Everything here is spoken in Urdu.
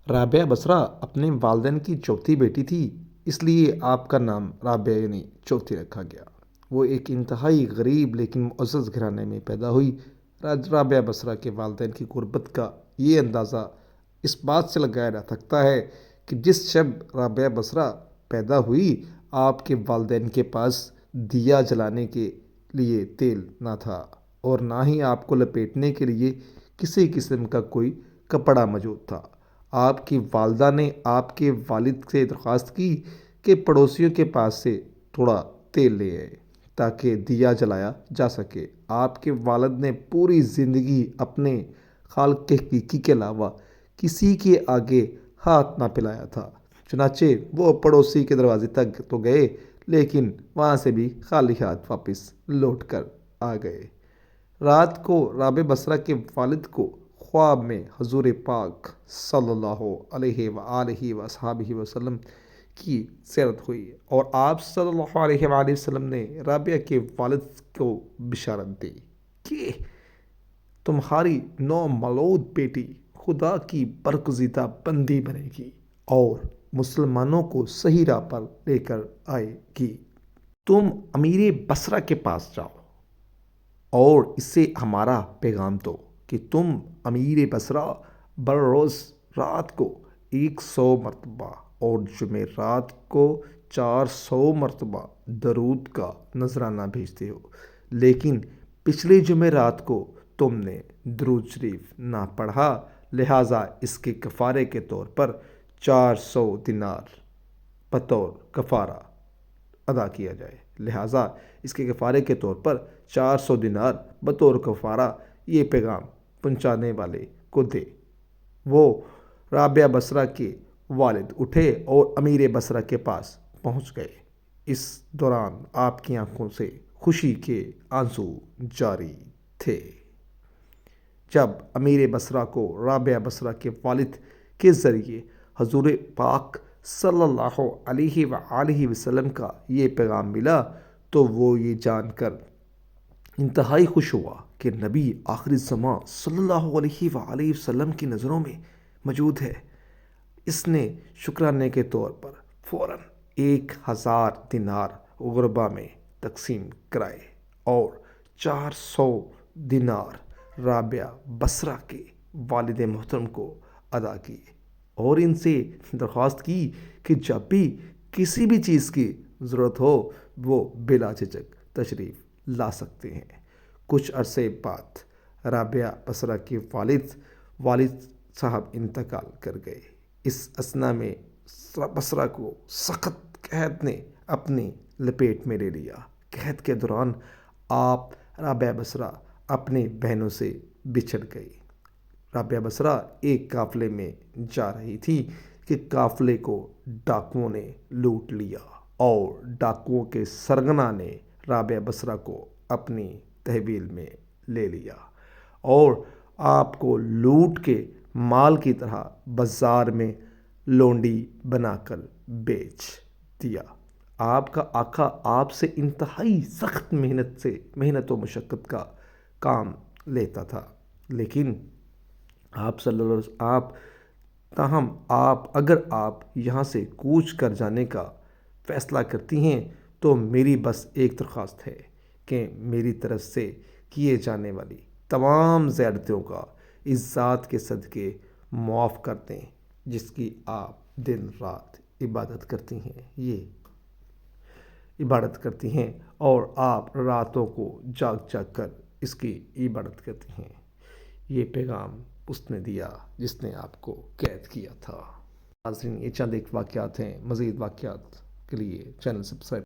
رابعہ بصرہ اپنے والدین کی چوتھی بیٹی تھی، اس لیے آپ کا نام رابعہ یعنی چوتھی رکھا گیا۔ وہ ایک انتہائی غریب لیکن معزز گھرانے میں پیدا ہوئی۔ رابعہ بصرہ کے والدین کی غربت کا یہ اندازہ اس بات سے لگایا جا سکتا ہے کہ جس شب رابعہ بصرہ پیدا ہوئی، آپ کے والدین کے پاس دیا جلانے کے لیے تیل نہ تھا اور نہ ہی آپ کو لپیٹنے کے لیے کسی قسم کا کوئی کپڑا موجود تھا۔ آپ کی والدہ نے آپ کے والد سے درخواست کی کہ پڑوسیوں کے پاس سے تھوڑا تیل لے آئے تاکہ دیا جلایا جا سکے۔ آپ کے والد نے پوری زندگی اپنے خالق حقیقی کے علاوہ کسی کے آگے ہاتھ نہ پھیلایا تھا، چنانچہ وہ پڑوسی کے دروازے تک تو گئے لیکن وہاں سے بھی خالی ہاتھ واپس لوٹ کر آ گئے۔ رات کو رابعہ بصرہ کے والد کو خواب میں حضور پاک صلی اللہ علیہ وآلہ وصحبہ وسلم کی زیارت ہوئی اور آپ صلی اللہ علیہ وآلہ وسلم نے رابعہ کے والد کو بشارت دی کہ تمہاری نومولود بیٹی خدا کی برگزیدہ بندی بنے گی اور مسلمانوں کو صحیح راہ پر لے کر آئے گی۔ تم امیر بصرہ کے پاس جاؤ اور اسے ہمارا پیغام دو کہ تم امیر بصرہ بروز رات کو 100 مرتبہ اور جمعرات کو 400 مرتبہ درود کا نذرانہ بھیجتے ہو، لیکن پچھلے جمعرات کو تم نے درود شریف نہ پڑھا، لہٰذا اس کے کفارے کے طور پر 400 دینار بطور کفارہ ادا کیا جائے۔ لہٰذا اس کے کفارے کے طور پر 400 دینار بطور کفارہ یہ پیغام پہنچانے والے کو دے۔ وہ رابعہ بصرہ کے والد اٹھے اور امیر بصرہ کے پاس پہنچ گئے۔ اس دوران آپ کی آنکھوں سے خوشی کے آنسو جاری تھے۔ جب امیر بصرہ کو رابعہ بصرہ کے والد کے ذریعے حضور پاک صلی اللہ علیہ وآلہ وسلم کا یہ پیغام ملا تو وہ یہ جان کر انتہائی خوش ہوا کہ نبی آخر الزماں صلی اللہ علیہ وآلہ وسلم کی نظروں میں موجود ہے۔ اس نے شکرانے کے طور پر فوراً 1000 دینار غربا میں تقسیم کرائے اور 400 دینار رابعہ بصرہ کے والد محترم کو ادا کیے اور ان سے درخواست کی کہ جب بھی کسی بھی چیز کی ضرورت ہو وہ بلا جھجک تشریف لا سکتے ہیں۔ کچھ عرصے بعد رابعہ بصرہ کے والد صاحب انتقال کر گئے۔ اس اثنا میں بصرہ کو سخت قحط نے اپنی لپیٹ میں لے لیا۔ قحط کے دوران آپ رابعہ بصرہ اپنے بہنوں سے بچھڑ گئی۔ رابعہ بصرہ ایک قافلے میں جا رہی تھی کہ قافلے کو ڈاکوؤں نے لوٹ لیا اور ڈاکوؤں کے سرغنہ نے رابعہ بصرہ کو اپنی تحویل میں لے لیا اور آپ کو لوٹ کے مال کی طرح بازار میں لونڈی بنا کر بیچ دیا۔ آپ کا آقا آپ سے انتہائی سخت محنت و مشقت کا کام لیتا تھا، لیکن تاہم اگر آپ یہاں سے کوچ کر جانے کا فیصلہ کرتی ہیں تو میری بس ایک درخواست ہے کہ میری طرف سے کیے جانے والی تمام زیادتیوں کا اس ذات کے صدقے معاف کر دیں جس کی آپ دن رات عبادت کرتی ہیں اور آپ راتوں کو جاگ جاگ کر اس کی عبادت کرتی ہیں۔ یہ پیغام اس نے دیا جس نے آپ کو قید کیا تھا۔ ناظرین، یہ چند ایک واقعات ہیں، مزید واقعات کے لیے چینل سبسکرائب